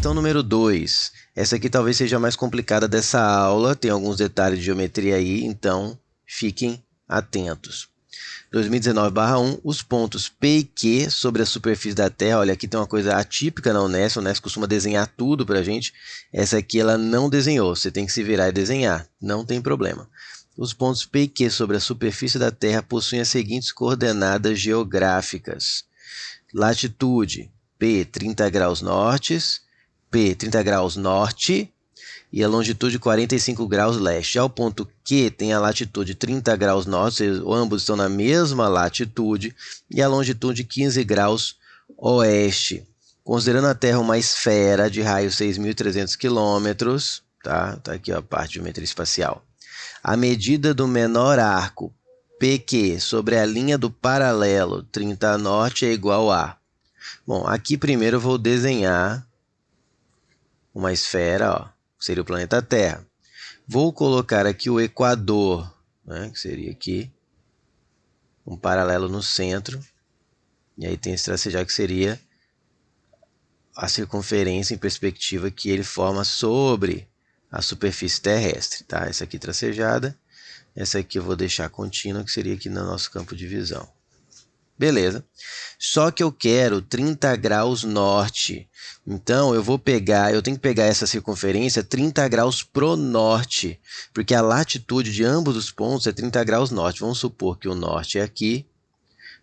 Questão número 2. Essa aqui talvez seja a mais complicada dessa aula, tem alguns detalhes de geometria aí, então fiquem atentos. 2019/1, os pontos P e Q sobre a superfície da Terra. Olha, aqui tem uma coisa atípica na Unesp. A Unesp costuma desenhar tudo para a gente. Essa aqui ela não desenhou, você tem que se virar e desenhar, não tem problema. Os pontos P e Q sobre a superfície da Terra possuem as seguintes coordenadas geográficas. Latitude, P, 30 graus norte, P, 30 graus norte, e a longitude 45 graus leste. Já o ponto Q tem a latitude 30 graus norte, ambos estão na mesma latitude, e a longitude 15 graus oeste. Considerando a Terra uma esfera de raio 6.300 km, tá aqui ó, a parte de geometria espacial. A medida do menor arco, PQ, sobre a linha do paralelo 30 norte é igual a... Bom, aqui primeiro eu vou desenhar uma esfera, ó, que seria o planeta Terra. Vou colocar aqui o equador, né, que seria aqui, um paralelo no centro. E aí tem esse tracejado que seria a circunferência em perspectiva que ele forma sobre a superfície terrestre. Tá? Essa aqui tracejada. Essa aqui eu vou deixar contínua, que seria aqui no nosso campo de visão. Beleza. Só que eu quero 30 graus norte. Então, eu tenho que pegar essa circunferência 30 graus pro norte, porque a latitude de ambos os pontos é 30 graus norte. Vamos supor que o norte é aqui,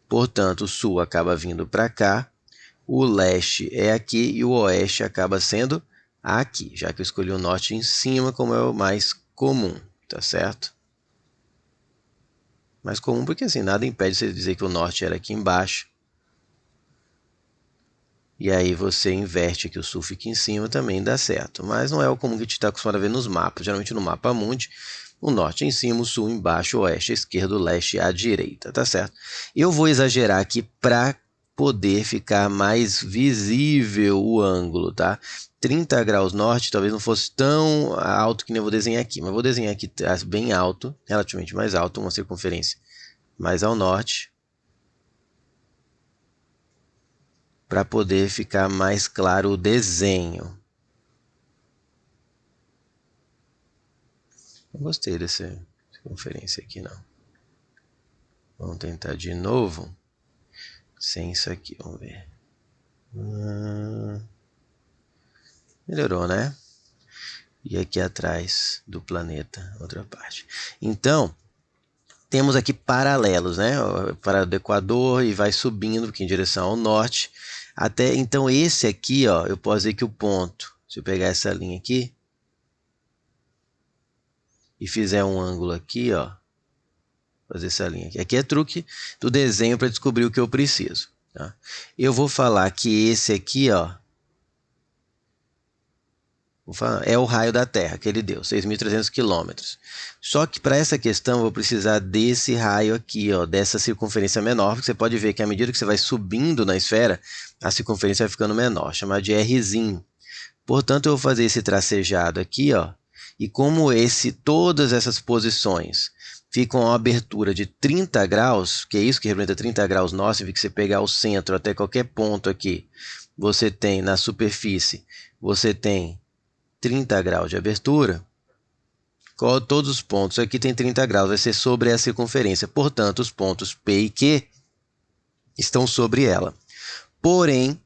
portanto, o sul acaba vindo para cá, o leste é aqui e o oeste acaba sendo aqui, já que eu escolhi o norte em cima, como é o mais comum, tá certo? Mais comum porque assim, nada impede você dizer que o norte era aqui embaixo. E aí você inverte que o sul fica em cima, também dá certo. Mas não é o comum que a gente está acostumado a ver nos mapas. Geralmente no mapa mundi, o norte em cima, o sul embaixo, o oeste à esquerda, o leste à direita, tá certo? Eu vou exagerar aqui para poder ficar mais visível o ângulo, tá? 30 graus norte talvez não fosse tão alto que nem eu vou desenhar aqui, mas vou desenhar aqui bem alto, relativamente mais alto, uma circunferência mais ao norte, para poder ficar mais claro o desenho. Não gostei dessa circunferência aqui, não. Vamos tentar de novo, sem isso aqui, vamos ver. Melhorou, né? E aqui atrás do planeta, outra parte. Então, temos aqui paralelos, né? Para o Equador e vai subindo aqui em direção ao norte. Até, então, esse aqui, ó, eu posso dizer que o ponto, se eu pegar essa linha aqui e fizer um ângulo aqui, ó, fazer essa linha aqui. Aqui é truque do desenho para descobrir o que eu preciso. Tá? Eu vou falar que esse aqui, ó, é o raio da Terra que ele deu, 6.300 km. Só que para essa questão eu vou precisar desse raio aqui, ó, dessa circunferência menor, porque você pode ver que à medida que você vai subindo na esfera, a circunferência vai ficando menor, chamada de Rzinho. Portanto, eu vou fazer esse tracejado aqui, ó, e como todas essas posições ficam a abertura de 30 graus, que é isso que representa 30 graus norte, que você pegar o centro até qualquer ponto aqui, você tem na superfície, você tem 30 graus de abertura, todos os pontos aqui tem 30 graus, vai ser sobre a circunferência. Portanto, os pontos P e Q estão sobre ela. Porém,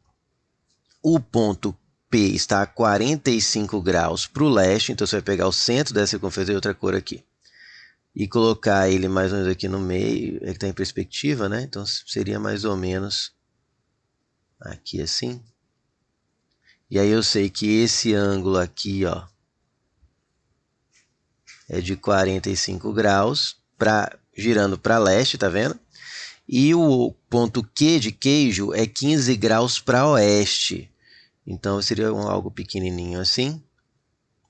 o ponto P está a 45 graus para o leste, então você vai pegar o centro dessa circunferência e outra cor aqui. E colocar ele mais ou menos aqui no meio, é que está em perspectiva, né? Então seria mais ou menos aqui assim. E aí eu sei que esse ângulo aqui, ó, é de 45 graus, girando para leste, tá vendo? E o ponto Q de queijo é 15 graus para oeste. Então seria algo pequenininho assim,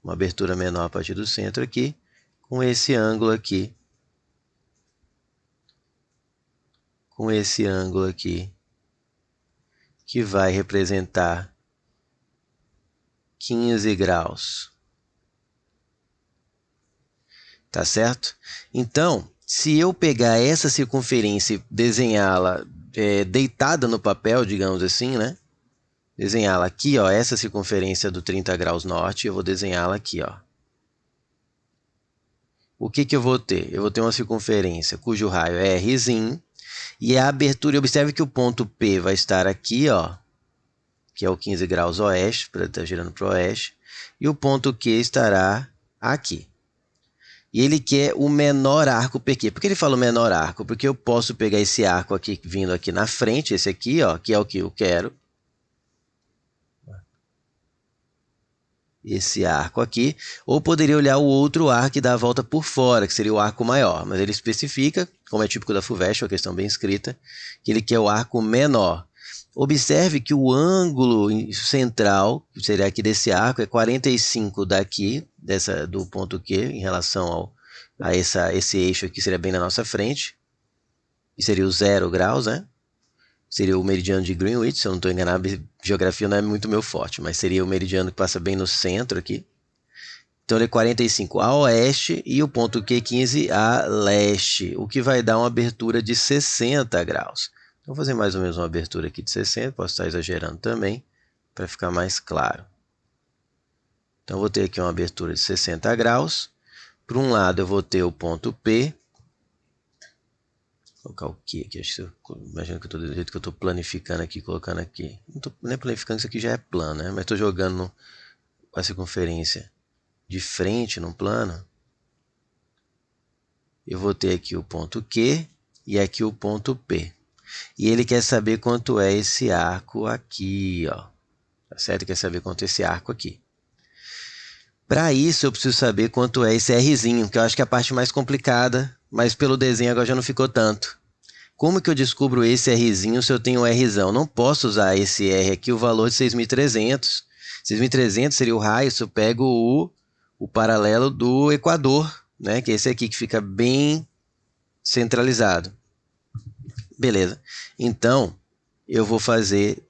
uma abertura menor a partir do centro aqui, com esse ângulo aqui. Com esse ângulo aqui, que vai representar 15 graus. Tá certo? Então, se eu pegar essa circunferência e desenhá-la deitada no papel, digamos assim, né? desenhá-la aqui, ó, essa circunferência do 30 graus norte, eu vou desenhá-la aqui, ó. O que eu vou ter? Eu vou ter uma circunferência cujo raio é Rzinho, e a abertura, observe que o ponto P vai estar aqui, ó, que é o 15 graus oeste, para estar girando para o oeste, e o ponto Q estará aqui. E ele quer o menor arco PQ. Por que ele fala o menor arco? Porque eu posso pegar esse arco aqui, vindo aqui na frente, esse aqui, ó, que é o que eu quero. Esse arco aqui, ou poderia olhar o outro arco e dar a volta por fora, que seria o arco maior, mas ele especifica, como é típico da FUVEST, uma questão bem escrita, que ele quer o arco menor. Observe que o ângulo central, que seria aqui desse arco, é 45 daqui, do ponto Q, em relação a esse eixo aqui, seria bem na nossa frente, e seria o 0 graus, né? Seria o meridiano de Greenwich, se eu não estou enganado, geografia não é muito meu forte, mas seria o meridiano que passa bem no centro aqui. Então ele é 45 a oeste e o ponto Q 15 a leste, o que vai dar uma abertura de 60 graus. Então, vou fazer mais ou menos uma abertura aqui de 60, posso estar exagerando também, para ficar mais claro. Então, vou ter aqui uma abertura de 60 graus. Por um lado, eu vou ter o ponto P. Vou colocar o Q aqui, imagina que eu estou do jeito que eu estou planificando aqui, colocando aqui. Não estou nem planificando, isso aqui já é plano, né? Mas estou jogando a circunferência de frente num plano. Eu vou ter aqui o ponto Q e aqui o ponto P. E ele quer saber quanto é esse arco aqui, ó. Tá certo? Ele quer saber quanto é esse arco aqui. Para isso, eu preciso saber quanto é esse Rzinho, que eu acho que é a parte mais complicada, mas pelo desenho agora já não ficou tanto. Como que eu descubro esse Rzinho se eu tenho um Rzão? Não posso usar esse R aqui, o valor de 6.300. 6.300 seria o raio se eu pego o paralelo do Equador, né? Que é esse aqui que fica bem centralizado. Beleza. Então, eu vou fazer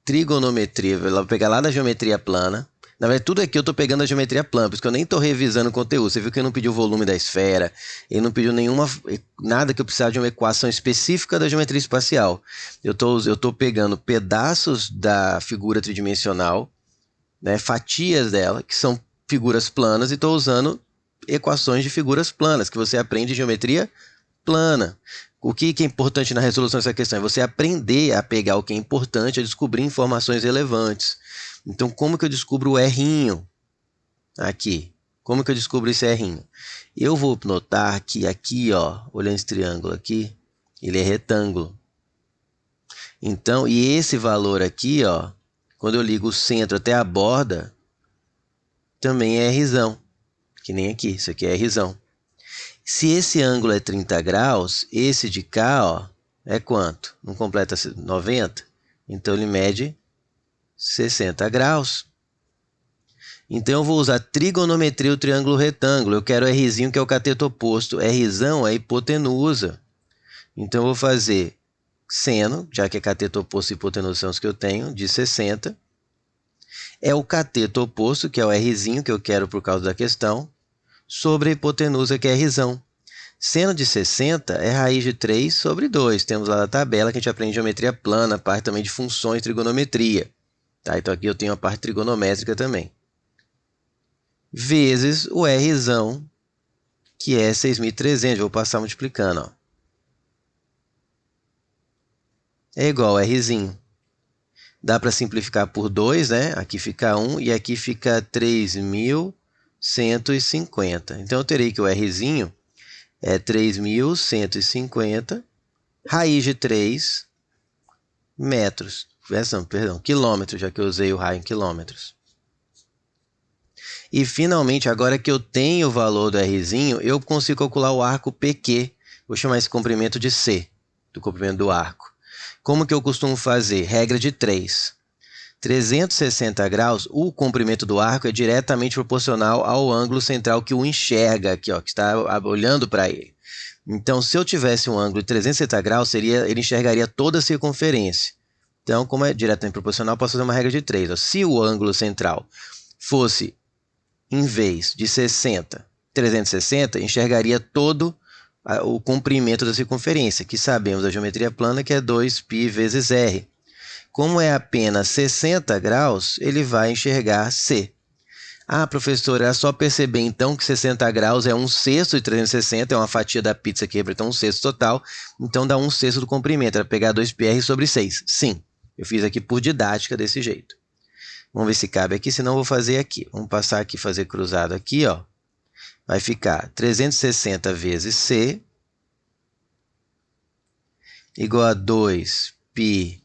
trigonometria. Vou pegar lá da geometria plana. Na verdade, tudo aqui eu estou pegando a geometria plana, por isso que eu nem estou revisando o conteúdo. Você viu que ele não pediu o volume da esfera, ele não pediu nada que eu precisasse de uma equação específica da geometria espacial. Eu estou pegando pedaços da figura tridimensional, né, fatias dela, que são figuras planas, e estou usando equações de figuras planas, que você aprende em geometria plana. O que é importante na resolução dessa questão? É você aprender a pegar o que é importante, a descobrir informações relevantes. Então, como que eu descubro o R'inho aqui? Como que eu descubro esse R'inho? Eu vou notar que aqui, ó, olhando esse triângulo aqui, ele é retângulo. Então, e esse valor aqui, ó, quando eu ligo o centro até a borda, também é Rzão. Que nem aqui, isso aqui é Rzão. Se esse ângulo é 30 graus, esse de cá, ó, é quanto? Não completa 90? Então, ele mede 60 graus. Então, eu vou usar trigonometria, o triângulo retângulo. Eu quero Rzinho, que é o cateto oposto. Rzão é a hipotenusa. Então, eu vou fazer seno, já que é cateto oposto e hipotenusa são os que eu tenho, de 60. É o cateto oposto, que é o Rzinho, que eu quero por causa da questão, sobre a hipotenusa, que é Rzão. Seno de 60 é raiz de 3 sobre 2. Temos lá na tabela que a gente aprende geometria plana, parte também de funções de trigonometria. Tá? Então aqui eu tenho a parte trigonométrica também. Vezes o Rzão, que é 6.300. Vou passar multiplicando. Ó. É igual a Rzinho. Dá para simplificar por 2, né? Aqui fica 1 e aqui fica 3.150. Então, eu terei que o Rzinho é 3.150, raiz de 3 metros. Perdão, quilômetros, já que eu usei o raio em quilômetros. E, finalmente, agora que eu tenho o valor do Rzinho, eu consigo calcular o arco PQ. Vou chamar esse comprimento de C, do comprimento do arco. Como que eu costumo fazer? Regra de 3. 360 graus, o comprimento do arco é diretamente proporcional ao ângulo central que o enxerga aqui, ó, que está olhando para ele. Então, se eu tivesse um ângulo de 360 graus, ele enxergaria toda a circunferência. Então, como é diretamente proporcional, posso fazer uma regra de 3. Ó. Se o ângulo central fosse, em vez de 60, 360, enxergaria todo o comprimento da circunferência, que sabemos da geometria plana que é 2π vezes r. Como é apenas 60 graus, ele vai enxergar C. Ah, professor, era só perceber então que 60 graus é 1/6 de 360, é uma fatia da pizza que representa 1/6 total, então dá 1/6 do comprimento, era pegar 2πr sobre 6. Sim, eu fiz aqui por didática desse jeito. Vamos ver se cabe aqui, senão eu vou fazer aqui. Vamos passar aqui, fazer cruzado aqui, ó. Vai ficar 360 vezes C igual a 2πr,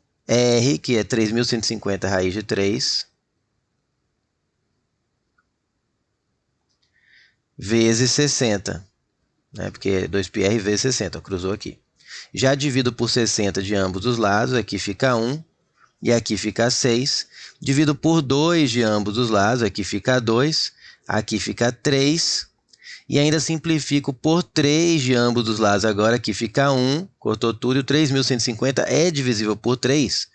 que é 3.150 raiz de 3, vezes 60, né? Porque é 2πr vezes 60, cruzou aqui. Já divido por 60 de ambos os lados, aqui fica 1 e aqui fica 6. Divido por 2 de ambos os lados, aqui fica 2, aqui fica 3. E ainda simplifico por 3 de ambos os lados, agora aqui fica 1, cortou tudo, e o 3.150 é divisível por 3,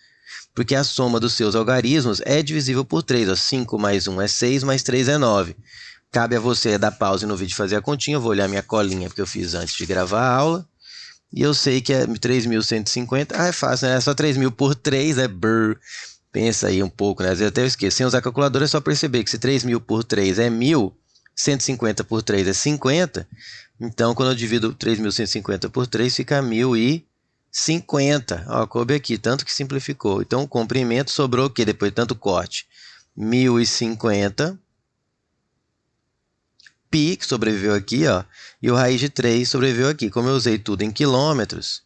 porque a soma dos seus algarismos é divisível por 3. Ó, 5 mais 1 é 6, mais 3 é 9. Cabe a você dar pause no vídeo e fazer a continha. Eu vou olhar minha colinha, porque eu fiz antes de gravar a aula. E eu sei que é 3.150. Ah, é fácil, né? É só 3.000 por 3, é brrr. Pensa aí um pouco, né? Às vezes até eu esqueço. Sem usar a calculadora é só perceber que se 3.000 por 3 é 1.000, 150 por 3 é 50. Então, quando eu divido 3.150 por 3, fica 1.050. Ó, coube aqui, tanto que simplificou. Então, o comprimento sobrou o quê? Depois de tanto corte? 1.050. Π, que sobreviveu aqui, ó, e o raiz de 3 sobreviveu aqui. Como eu usei tudo em quilômetros,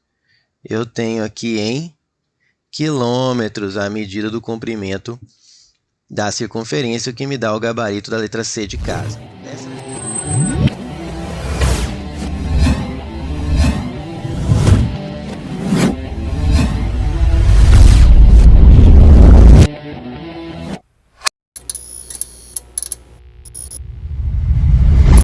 eu tenho aqui em quilômetros a medida do comprimento da circunferência, o que me dá o gabarito da letra C de casa.